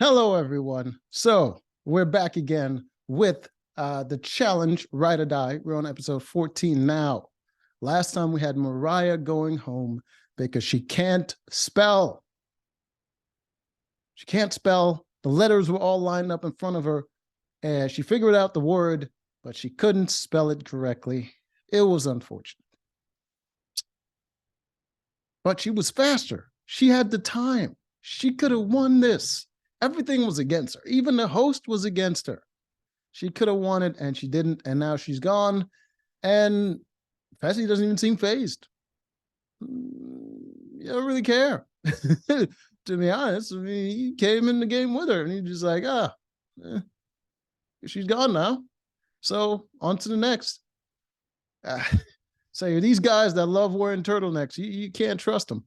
Hello, everyone. So we're back again with the challenge, Ride or Die. We're on episode 14 now. Last time we had Mariah going home because she can't spell. She can't spell. The letters were all lined up in front of her, and she figured out the word, but she couldn't spell it correctly. It was unfortunate. But she was faster. She had the time. She could have won this. Everything was against her. Even the host was against her. She could have won it, and she didn't, and now she's gone. And Fessy doesn't even seem phased. You don't really care. To be honest, I mean, he came in the game with her, and he's just like, she's gone now. So on to the next. So these guys that love wearing turtlenecks, you can't trust them.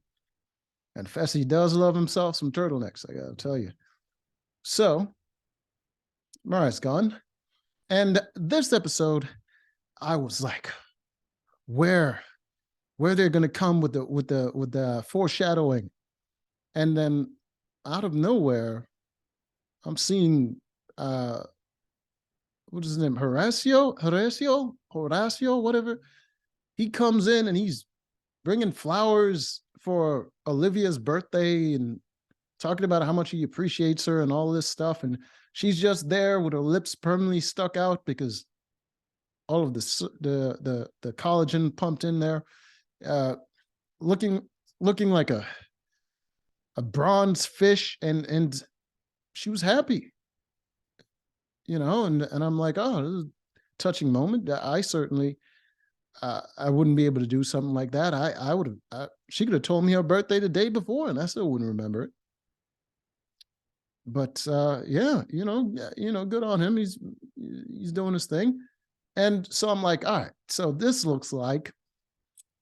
And Fessy does love himself some turtlenecks, I gotta tell you. So Mariah's gone. And this episode, I was like, where they're gonna come with the foreshadowing. And then out of nowhere, I'm seeing what is his name? Horacio, whatever. He comes in and he's bringing flowers for Olivia's birthday and talking about how much he appreciates her and all this stuff. And she's just there with her lips permanently stuck out because all of the collagen pumped in there, looking like a bronze fish, and she was happy, and I'm like, oh, this is a touching moment. I certainly I wouldn't be able to do something like that. I would have. She could have told me her birthday the day before, and I still wouldn't remember it. But yeah, good on him. He's doing his thing, and so I'm like, all right. So this looks like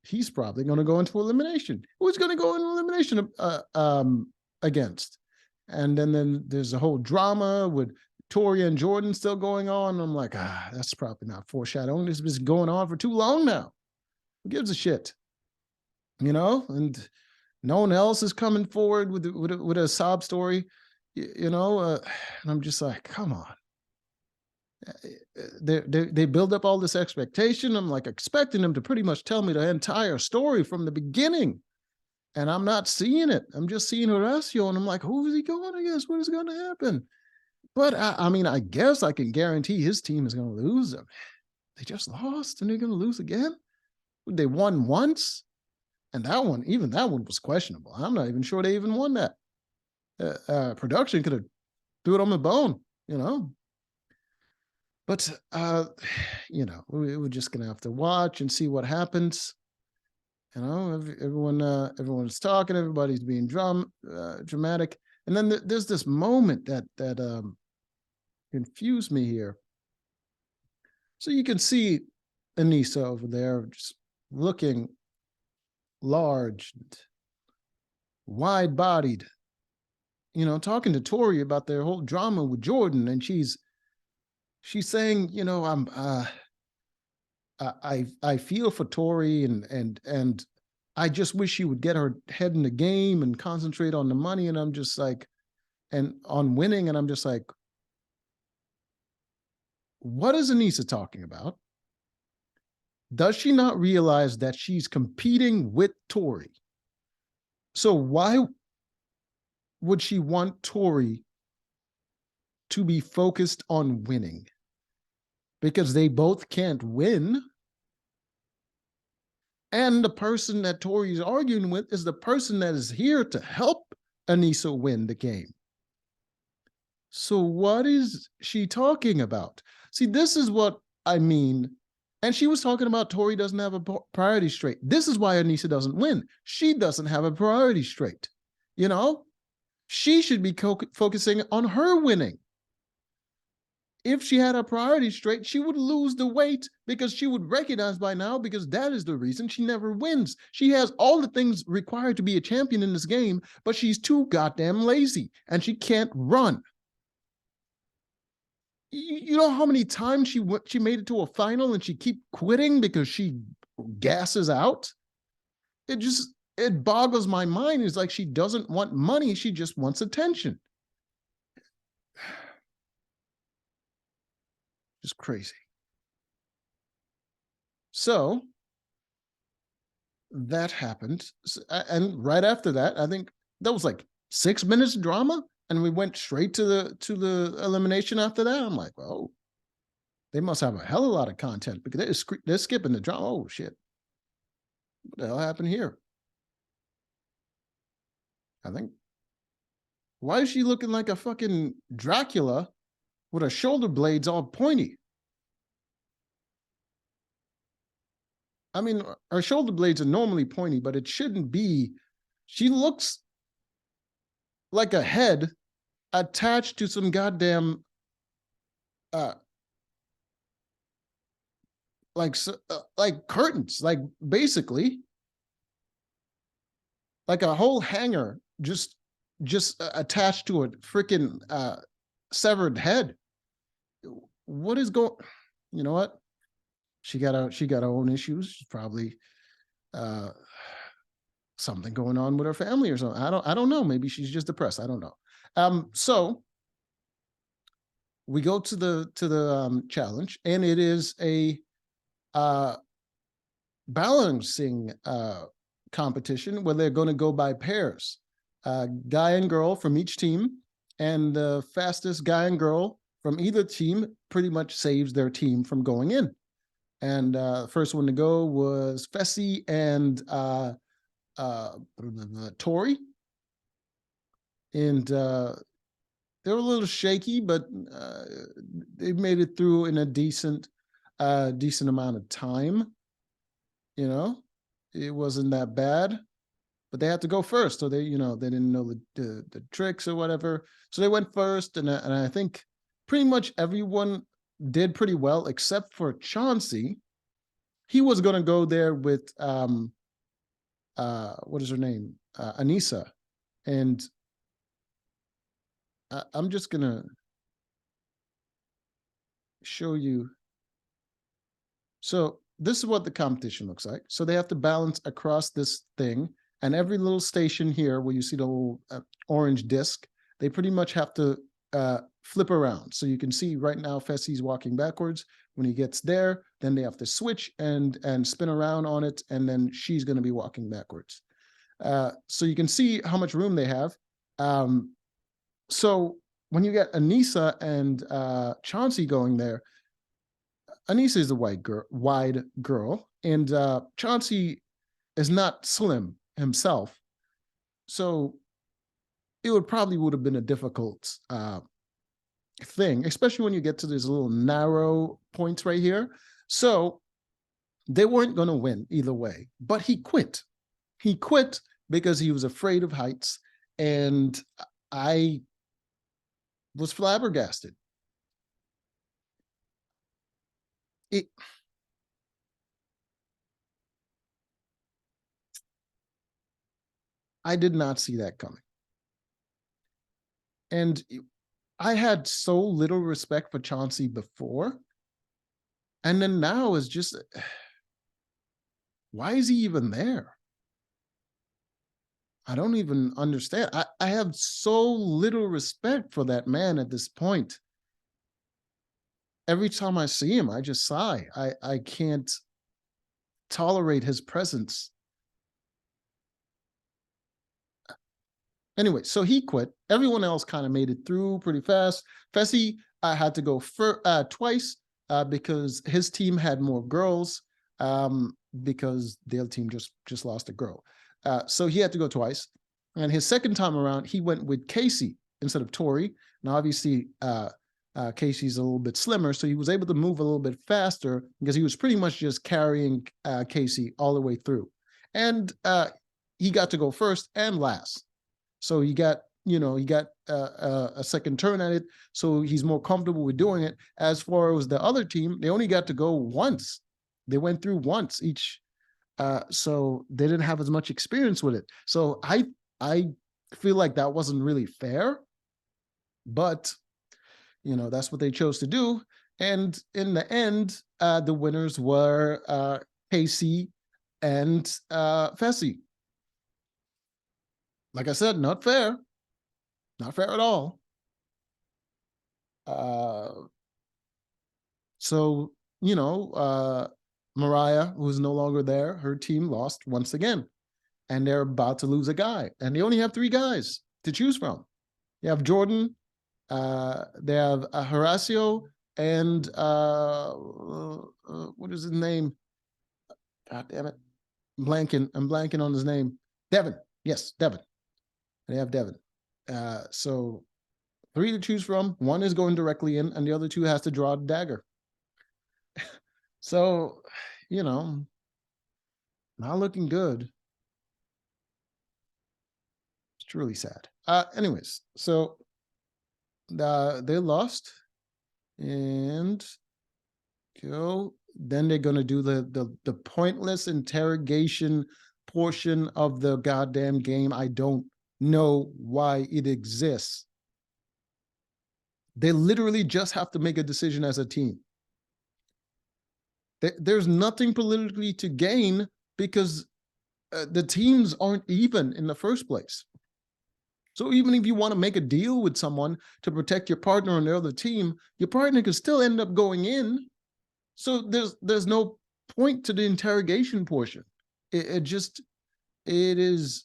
he's probably going to go into elimination. Who's going to go in elimination against? And then there's a whole drama with Tori and Jordan still going on. I'm like, that's probably not foreshadowing. This has been going on for too long now. Who gives a shit? And no one else is coming forward with a sob story, and I'm just like, come on. They build up all this expectation. I'm like expecting them to pretty much tell me the entire story from the beginning, and I'm not seeing it. I'm just seeing Horacio, and I'm like, who is he going against? What is going to happen? But I mean, I guess I can guarantee his team is going to lose. They just lost, and they're going to lose again. They won once, and even that one was questionable. I'm not even sure they even won that. Production could have threw it on the bone, But we're just gonna have to watch and see what happens. Everyone's talking, everybody's being dramatic, and then there's this moment that confused me here. So you can see Aneesa over there just looking large, wide-bodied, talking to Tori about their whole drama with Jordan, and she's saying, I feel for Tori, and I just wish she would get her head in the game and concentrate on the money. And I'm just like, and on winning. And I'm just like, what is Aneesa talking about? Does she not realize that she's competing with Tori? So why would she want Tori to be focused on winning? Because they both can't win. And the person that Tori's arguing with is the person that is here to help Aneesa win the game. So what is she talking about? See, this is what I mean. And she was talking about Tori doesn't have a priority straight. This is why Aneesa doesn't win. She doesn't have a priority straight. She should be focusing on her winning. If she had a priority straight, she would lose the weight because she would recognize by now, because that is the reason she never wins. She has all the things required to be a champion in this game, but she's too goddamn lazy and she can't run. You know how many times she made it to a final and she keep quitting because she gasses out? It boggles my mind. It's like she doesn't want money. She just wants attention. Just crazy. So that happened. And right after that, I think that was like 6 minutes of drama. And we went straight to the elimination after that. I'm like, oh, they must have a hell of a lot of content because they're skipping the drama. Oh shit. What the hell happened here? I think, why is she looking like a fucking Dracula with her shoulder blades all pointy? I mean, her shoulder blades are normally pointy, but it shouldn't be. She looks like a head attached to some goddamn uh like curtains, like basically like a whole hanger just attached to a freaking severed head. What is going? You know what? She got her own issues. She's probably uh something going on with her family or something. I don't know. Maybe she's just depressed. I don't know. So we go to the challenge, and it is a uh balancing competition where they're going to go by pairs, guy and girl from each team, and the fastest guy and girl from either team pretty much saves their team from going in. And first one to go was Fessy and Tori, and they were a little shaky, but they made it through in a decent amount of time. You know, it wasn't that bad, but they had to go first, so they didn't know the tricks or whatever, so they went first, and I think pretty much everyone did pretty well except for Chauncey. He was going to go there with what is her name, Anissa, and I'm just gonna show you. So this is what the competition looks like. So they have to balance across this thing, and every little station here where you see the little orange disc, they pretty much have to flip around. So you can see right now Fessy's walking backwards. When he gets there, then they have to switch and spin around on it, and then she's going to be walking backwards. So you can see how much room they have. So when you get Anissa and Chauncey going there, Anissa is a wide girl, and Chauncey is not slim himself, so it would have been a difficult thing, especially when you get to these little narrow points right here. So they weren't going to win either way, but he quit. He quit because he was afraid of heights, and I was flabbergasted. I did not see that coming. And I had so little respect for Chauncey before. And then now is just, why is he even there? I don't even understand. I have so little respect for that man at this point. Every time I see him, I just sigh. I can't tolerate his presence. Anyway, so he quit. Everyone else kind of made it through pretty fast. Fessy had to go twice because his team had more girls, because their team just lost a girl. So he had to go twice. And his second time around, he went with Casey instead of Tori. Now, obviously, Casey's a little bit slimmer, so he was able to move a little bit faster because he was pretty much just carrying Casey all the way through. And he got to go first and last. So he got a second turn at it. So he's more comfortable with doing it. As far as the other team, they only got to go once. They went through once each. So they didn't have as much experience with it. So I feel like that wasn't really fair, but that's what they chose to do. And in the end, the winners were Casey and Fessy. Like I said, not fair at all. So, Mariah, who's no longer there, her team lost once again. And they're about to lose a guy. And they only have 3 guys to choose from. You have Jordan, they have Horacio, and what is his name? God damn it. I'm blanking on his name. Devin. Yes, Devin. They have Devin. So 3 to choose from. 1 is going directly in, and the other 2 has to draw a dagger. So, not looking good. It's truly sad. Anyways, so they lost, and go. Then they're gonna do the pointless interrogation portion of the goddamn game. I don't know why it exists. They literally just have to make a decision as a team. There's nothing politically to gain because the teams aren't even in the first place. So even if you want to make a deal with someone to protect your partner on the other team, your partner could still end up going in. So there's no point to the interrogation portion. It is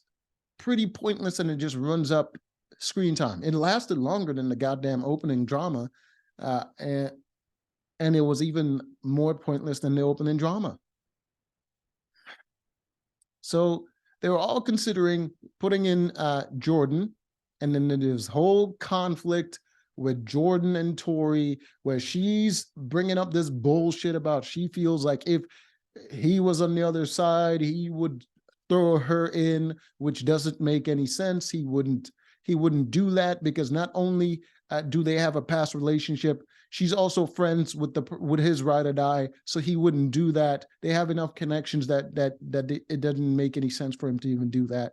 pretty pointless, and it just runs up screen time. It lasted longer than the goddamn opening drama, and it was even more pointless than the opening drama. So they were all considering putting in Jordan, and then there's whole conflict with Jordan and Tori, where she's bringing up this bullshit about she feels like if he was on the other side, he would throw her in, which doesn't make any sense. He wouldn't do that because not only do they have a past relationship, she's also friends with his ride or die, so he wouldn't do that. They have enough connections that it doesn't make any sense for him to even do that.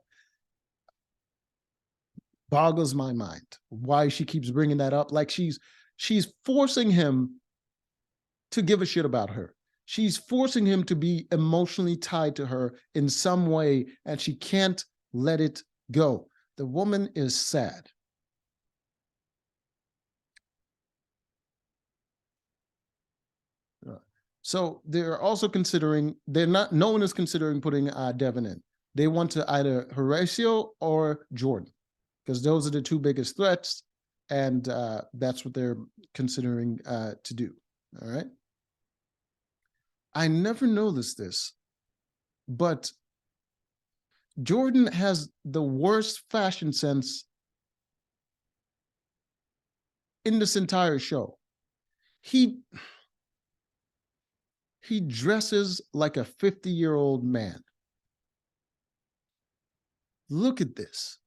Boggles my mind why she keeps bringing that up. Like she's forcing him to give a shit about her. She's forcing him to be emotionally tied to her in some way, and she can't let it go. The woman is sad. So they're also considering, no one is considering putting Devin in. They want to either Horacio or Jordan, because those are the 2 biggest threats, and that's what they're considering to do. All right. I never noticed this, but Jordan has the worst fashion sense in this entire show. He dresses like a 50-year-old man. Look at this.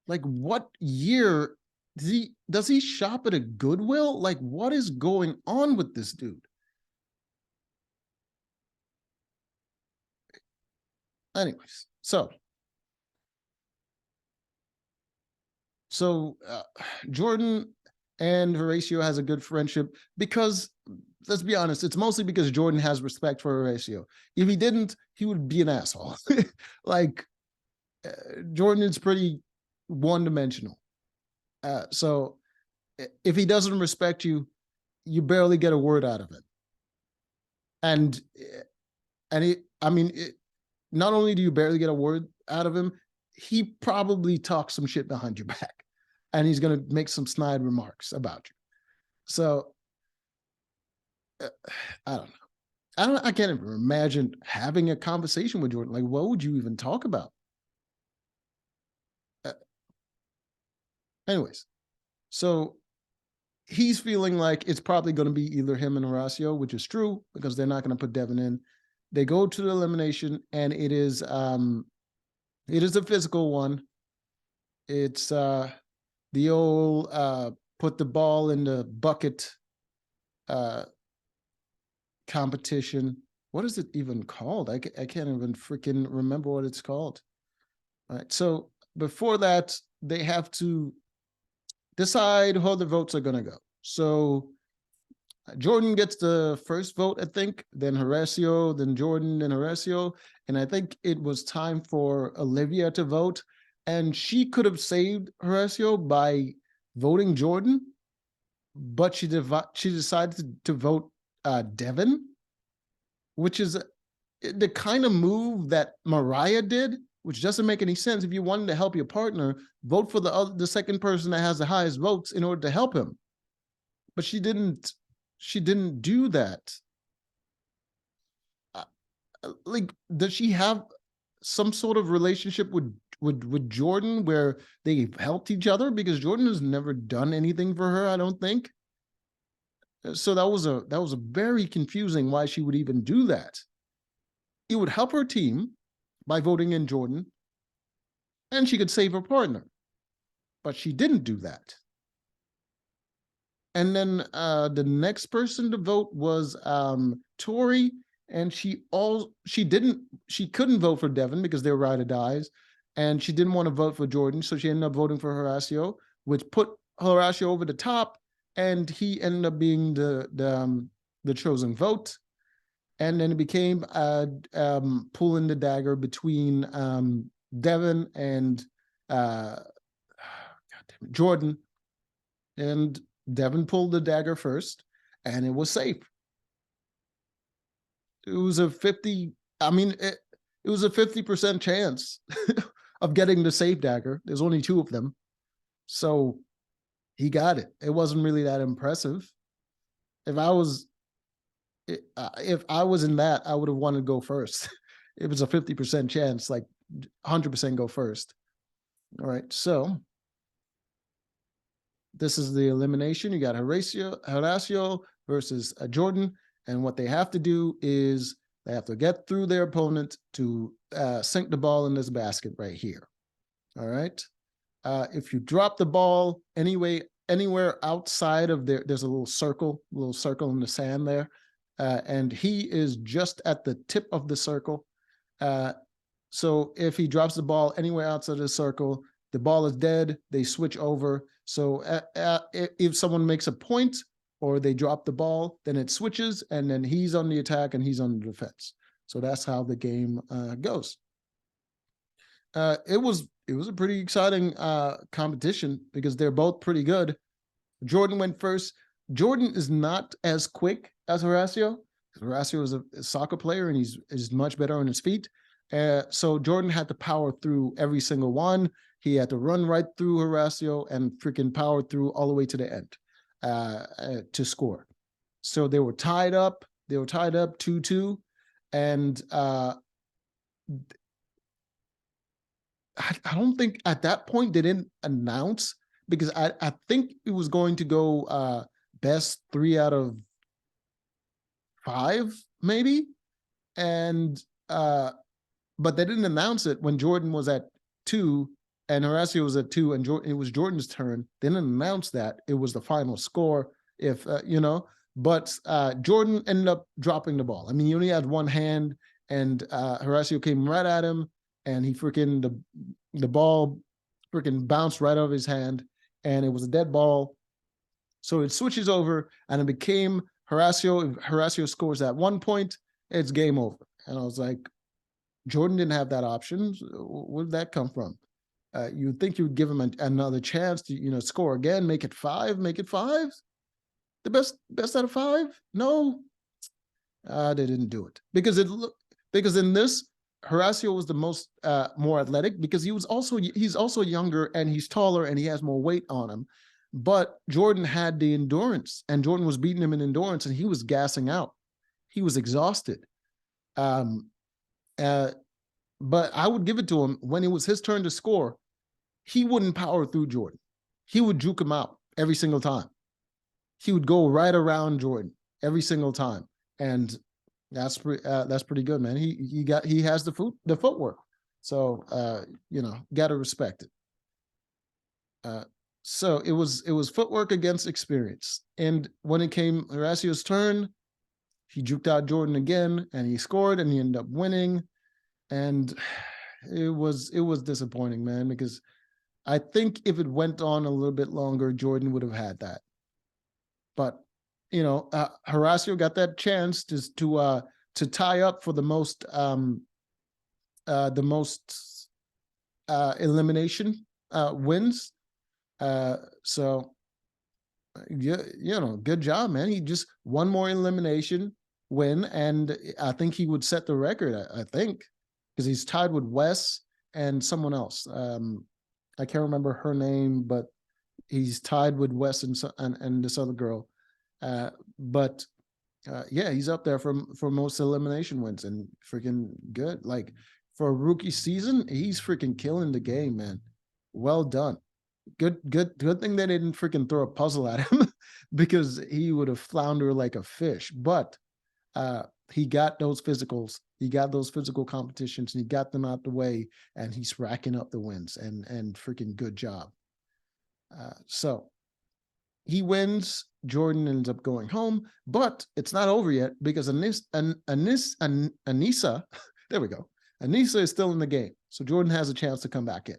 Like, what year does he shop at a Goodwill? Like, what is going on with this dude? Anyways, so Jordan and Horacio has a good friendship because, let's be honest, it's mostly because Jordan has respect for Horacio. If he didn't, he would be an asshole. Like, Jordan is pretty one-dimensional. So if he doesn't respect you, you barely get a word out of it. And not only do you barely get a word out of him, he probably talks some shit behind your back, and he's going to make some snide remarks about you. So I don't know. I can't even imagine having a conversation with Jordan. Like, what would you even talk about? Anyways, so he's feeling like it's probably going to be either him and Horacio, which is true because they're not going to put Devin in. They go to the elimination, and it is a physical one. It's the old put the ball in the bucket competition. What is it even called? I can't even freaking remember what it's called. All right. So before that, they have to decide how the votes are going to go. So Jordan gets the first vote, I think, then Horacio, then Jordan, then Horacio. And I think it was time for Olivia to vote. And she could have saved Horacio by voting Jordan. but she decided to vote Devin, which is the kind of move that Mariah did, which doesn't make any sense. If you wanted to help your partner, vote for the second person that has the highest votes in order to help him. But she didn't do that. Like, does she have some sort of relationship with Jordan where they've helped each other? Because Jordan has never done anything for her, I don't think. So that was a very confusing why she would even do that. It would help her team by voting in Jordan, and she could save her partner. But she didn't do that. And then the next person to vote was Tori, and she couldn't vote for Devin because they were ride or dies, and she didn't want to vote for Jordan, so she ended up voting for Horacio, which put Horacio over the top, and he ended up being the chosen vote. And then it became pulling the dagger between Devin and Jordan, and Devin pulled the dagger first, and it was safe. It was a 50% chance of getting the safe dagger. There's only 2 of them. So he got it. It wasn't really that impressive. If I was in that, I would have wanted to go first. It was a 50% chance, like 100% go first. All right, so this is the elimination. You got Horacio versus Jordan, and what they have to do is they have to get through their opponent to sink the ball in this basket right here. All right. If you drop the ball anywhere outside of there's a little circle in the sand there, and he is just at the tip of the circle. So if he drops the ball anywhere outside of the circle, the ball is dead. They switch over. So if someone makes a point or they drop the ball, then it switches, and then he's on the attack and he's on the defense. So that's how the game goes. It was a pretty exciting competition because they're both pretty good. Jordan went first. Jordan is not as quick as Horacio. Horacio is a soccer player and he's much better on his feet. So Jordan had to power through every single one. He had to run right through Horacio and freaking power through all the way to the end to score. So they were tied up. 2-2. And I don't think at that point they didn't announce, because I think it was going to go best 3 out of 5, maybe. And but they didn't announce it when Jordan was at 2 and Horacio was at 2 and it was Jordan's turn. They didn't announce that it was the final score, if but Jordan ended up dropping the ball. I mean, he only had one hand, and Horacio came right at him, and he the ball freaking bounced right out of his hand, and it was a dead ball. So it switches over, and it became Horacio. If Horacio scores at 1 point, it's game over. And I was like, Jordan didn't have that option. Where did that come from? You'd think you would give him another chance to, score again, make it 5. The best out of 5? No, they didn't do it because in this, Horacio was the most more athletic because he's also younger and he's taller and he has more weight on him. But Jordan had the endurance, and Jordan was beating him in endurance, and he was gassing out. He was exhausted. But I would give it to him when it was his turn to score. He wouldn't power through Jordan. He would juke him out every single time. He would go right around Jordan every single time, and that's pretty good, man. He has the footwork, so gotta respect it. So it was footwork against experience, and when it came Horacio's turn, he juked out Jordan again, and he scored, and he ended up winning, and it was disappointing, man, because I think if it went on a little bit longer, Jordan would have had that. But Horacio got that chance to tie up for the most elimination wins. So Yeah, good job, man. He just one more elimination win, and I think he would set the record. I think because he's tied with Wes and someone else. I can't remember her name, but he's tied with Wes and this other girl. But yeah, he's up there for most elimination wins and freaking good. Like for a rookie season, he's freaking killing the game, man. Well done. Good thing they didn't freaking throw a puzzle at him because he would have floundered like a fish. But he got those physicals, he got those physical competitions, and he got them out the way, and he's racking up the wins and freaking good job. So he wins. Jordan ends up going home, but it's not over yet because Anissa, there we go. Anissa is still in the game, so Jordan has a chance to come back in.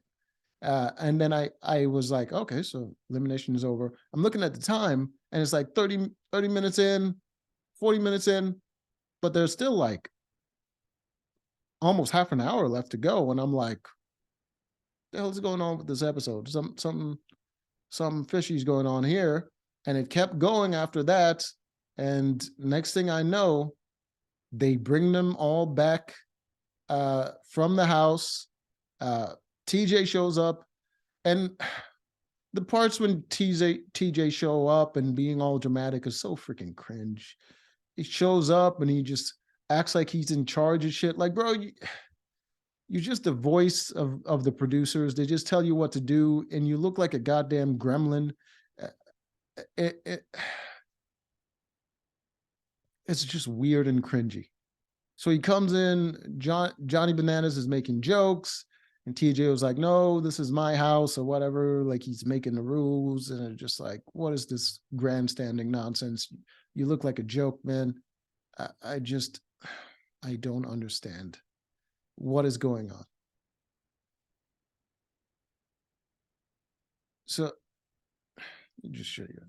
And then I was like, okay, so elimination is over. I'm looking at the time, and it's like 30 minutes in, 40 minutes in, but there's still like almost half an hour left to go. And I'm like, the hell's going on with this episode? Some fishy's going on here. And it kept going after that. And next thing I know, they bring them all back from the house. TJ shows up, and the parts when TJ show up and being all dramatic is so freaking cringe. He shows up and he just acts like he's in charge of shit. Like, bro, you're just the voice of the producers. They just tell you what to do, and you look like a goddamn gremlin. It's just weird and cringy. So he comes in, Johnny Bananas is making jokes, and TJ was like, no, this is my house or whatever. Like he's making the rules, and it's just like, what is this grandstanding nonsense? You look like a joke, man. I don't understand what is going on. So let me just show you.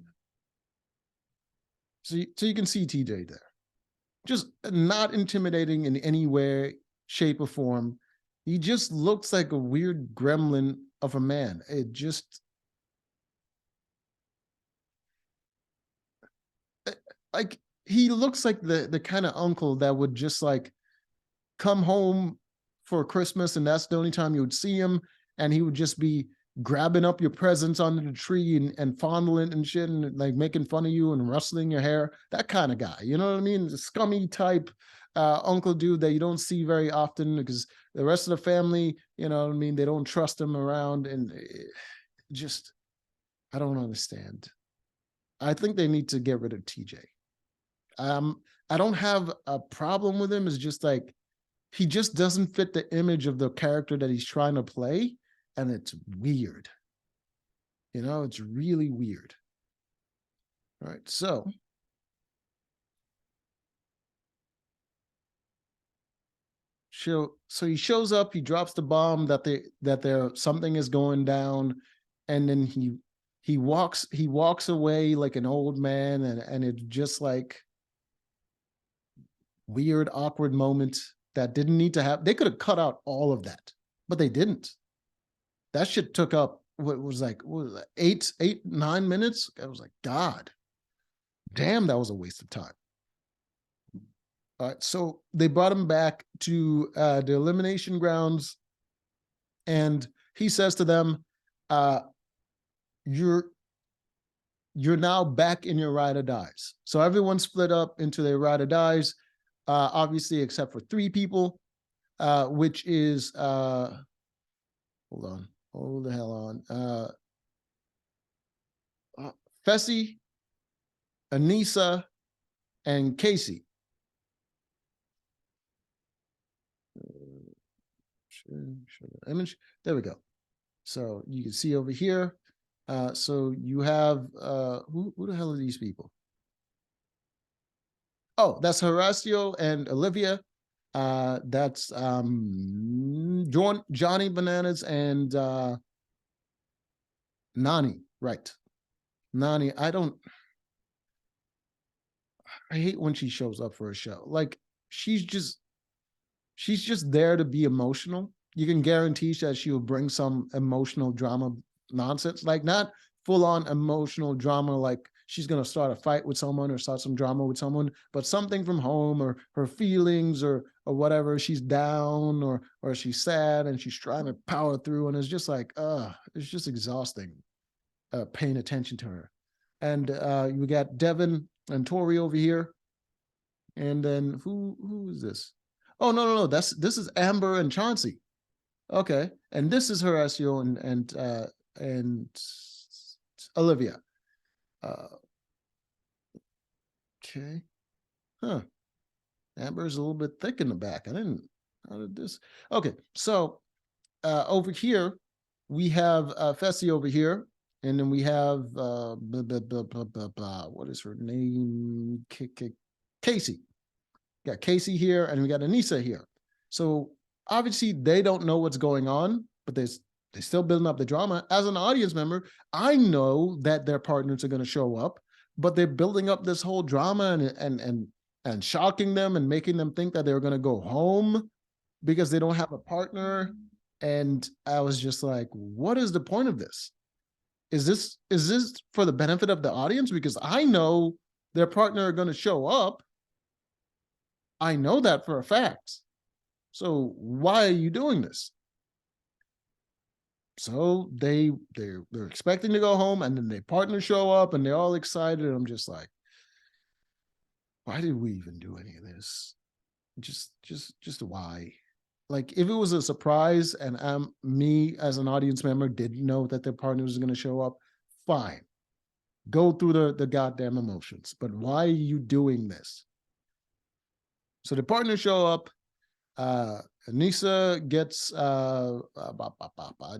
So you can see TJ there. Just not intimidating in any way, shape, or form. He just looks like a weird gremlin of a man. It just, like, he looks like the kind of uncle that would just like come home for Christmas, and that's the only time you would see him, and he would just be grabbing up your presents under the tree and fondling and shit, and like making fun of you and rustling your hair. That kind of guy, you know what I mean? The scummy type uncle dude that you don't see very often because the rest of the family, you know what I mean, they don't trust him around, and just, I don't understand. I think they need to get rid of TJ. I don't have a problem with him. It's just like he just doesn't fit the image of the character that he's trying to play, and it's weird. You know, it's really weird. All right, so he shows up, he drops the bomb that there something is going down, and then he walks away like an old man, and it's just like weird, awkward moment that didn't need to happen. They could have cut out all of that, but they didn't. That shit took up what was like 9 minutes. I was like, God damn, that was a waste of time. All right, so they brought him back to the elimination grounds, and he says to them, you're now back in your ride or dies. So everyone split up into their ride or dies, obviously except for 3 people, which is hold the hell on. Fessy, Anissa, and Casey. Show the image. There we go. So you can see over here. So you have who the hell are these people? Oh, that's Horacio and Olivia. That's Johnny Bananas and Nani, right? Nani, I hate when she shows up for a show. Like she's just there to be emotional. You can guarantee that she will bring some emotional drama nonsense, like not full on emotional drama like she's going to start a fight with someone or start some drama with someone, but something from home or her feelings or whatever, she's down or she's sad and she's trying to power through, and it's just like, it's just exhausting paying attention to her. And we got Devin and Tori over here. And then who is this? Oh, no. This is Amber and Chauncey. Okay. And this is her SEO and Olivia. Okay. Huh. Amber's a little bit thick in the back. How did this? Okay. So over here, we have Fessy over here. And then we have, what is her name? Casey. We got Casey here, and we got Anissa here. So obviously they don't know what's going on, but they're still building up the drama. As an audience member, I know that their partners are going to show up, but they're building up this whole drama and shocking them and making them think that they're going to go home because they don't have a partner. And I was just like, what is the point of this? Is this for the benefit of the audience? Because I know their partner are going to show up. I know that for a fact. So why are you doing this? So they're expecting to go home, and then their partner show up and they're all excited. And I'm just like, why did we even do any of this? Just why? Like, if it was a surprise and me as an audience member didn't know that their partner was going to show up, fine. Go through the goddamn emotions. But why are you doing this? So the partners show up. Anissa gets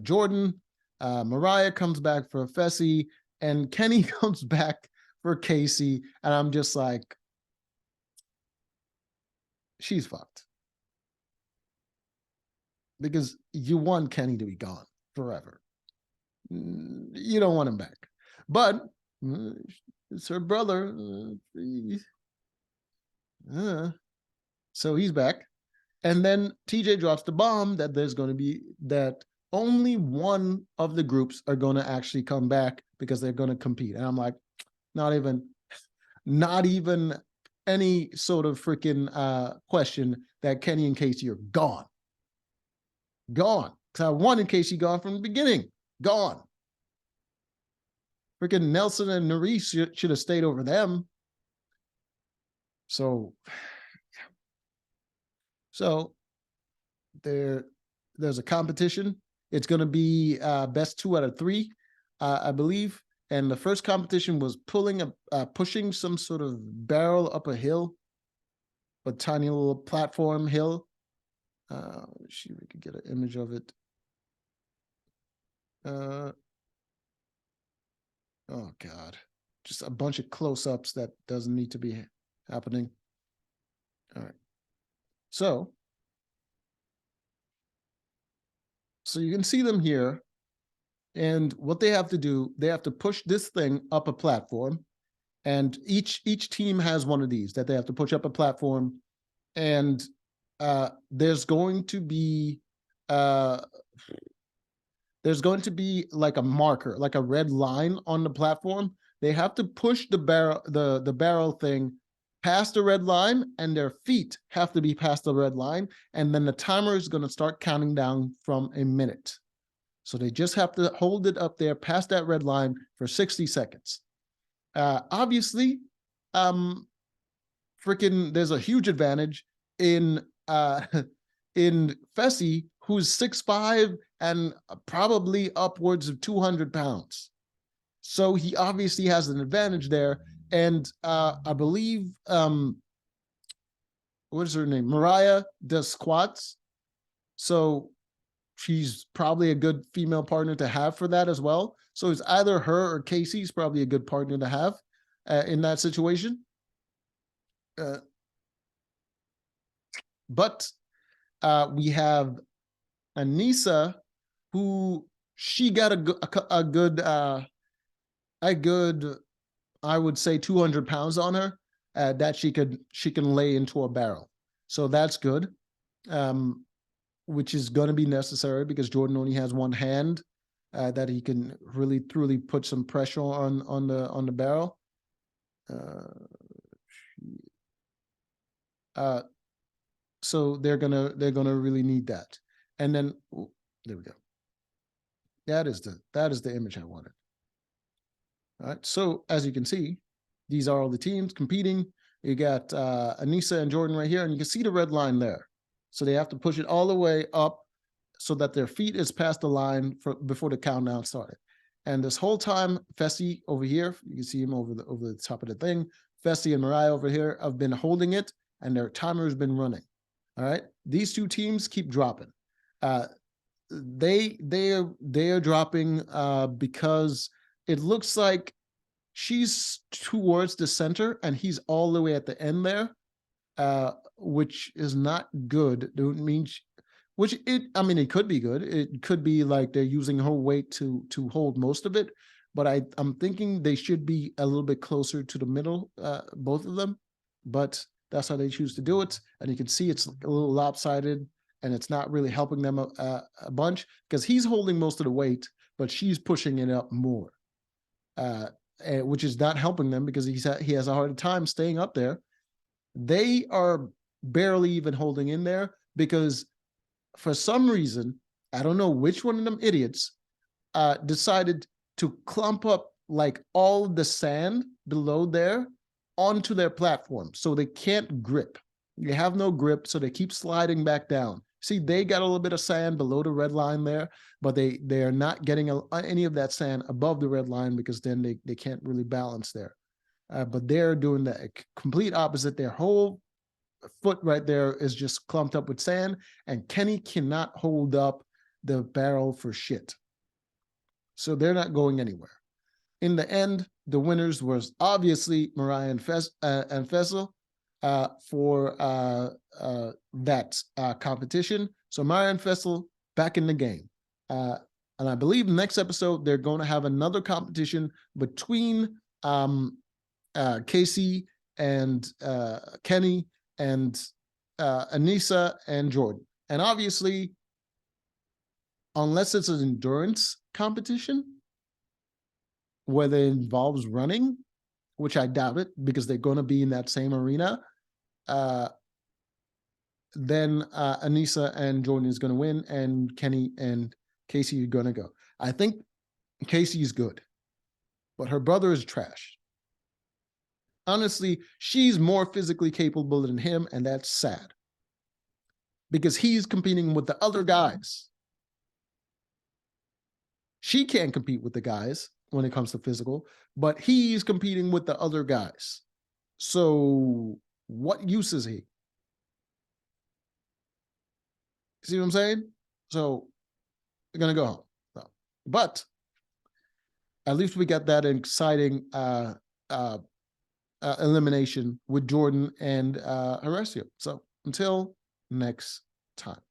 Jordan. Mariah comes back for Fessy. And Kenny comes back for Casey. And I'm just like, she's fucked. Because you want Kenny to be gone forever. You don't want him back. But it's her brother. So he's back. And then TJ drops the bomb that there's going to be, that only one of the groups are going to actually come back because they're going to compete. And I'm like, not even any sort of freaking question that Kenny and Casey are gone. Gone. Because I wanted Casey gone from the beginning. Gone. Freaking Nelson and Nerese should have stayed over them. So there's a competition. It's going to be best 2 out of 3, I believe. And the first competition was pushing some sort of barrel up a hill, a tiny little platform hill. Let's see if we could get an image of it. Oh God, just a bunch of close-ups that doesn't need to be happening. All right. So you can see them here. And what they have to do, they have to push this thing up a platform. And each team has one of these that they have to push up a platform. And there's going to be like a marker, like a red line on the platform. They have to push the barrel thing past the red line, and their feet have to be past the red line. And then the timer is going to start counting down from a minute. So they just have to hold it up there past that red line for 60 seconds. Obviously, there's a huge advantage in Fessy, who's 6'5" and probably upwards of 200 pounds. So he obviously has an advantage there. And I believe, what is her name? Mariah does squats. So she's probably a good female partner to have for that as well. So it's either her or Casey's probably a good partner to have in that situation. But we have Anissa, who she got a good, I would say 200 pounds on her that she can lay into a barrel. So that's good. Which is going to be necessary because Jordan only has one hand that he can really truly put some pressure on the barrel. So they're gonna really need that. And then there we go. That is the image I wanted. All right. So as you can see, these are all the teams competing. You got Anissa and Jordan right here, and you can see the red line there. So they have to push it all the way up so that their feet is past the line before the countdown started. And this whole time, Fessy over here, you can see him over the top of the thing. Fessy and Mariah over here have been holding it, and their timer has been running. All right. These two teams keep dropping. They are dropping because it looks like she's towards the center and he's all the way at the end there, which is not good. Don't mean I mean, it could be good. It could be like they're using her weight to hold most of it, but I'm thinking they should be a little bit closer to the middle, both of them. But that's how they choose to do it, and you can see it's a little lopsided, and it's not really helping them a bunch because he's holding most of the weight, but she's pushing it up more, which is not helping them because he has a hard time staying up there. They are barely even holding in there because for some reason, I don't know which one of them idiots decided to clump up like all the sand below there onto their platform so they can't grip. They have no grip, so they keep sliding back down. See, they got a little bit of sand below the red line there, but they are not getting any of that sand above the red line because then they can't really balance there. But they're doing the complete opposite. Their whole foot right there is just clumped up with sand, and Kenny cannot hold up the barrel for shit. So they're not going anywhere. In the end, the winners was obviously Mariah and Fessel for that competition. So Mariah and Fessel back in the game. And I believe next episode, they're going to have another competition between Casey and Kenny and Anissa and Jordan. And obviously, unless it's an endurance competition, whether it involves running, which I doubt it because they're going to be in that same arena, then Anissa and Jordan is going to win, and Kenny and Casey are going to go. I think Casey is good, but her brother is trash. Honestly, she's more physically capable than him, and that's sad because he's competing with the other guys. She can't compete with the guys when it comes to physical, but he's competing with the other guys. So what use is he? See what I'm saying? So we're going to go home. So, but at least we got that exciting elimination with Jordan and Horacio. So until next time.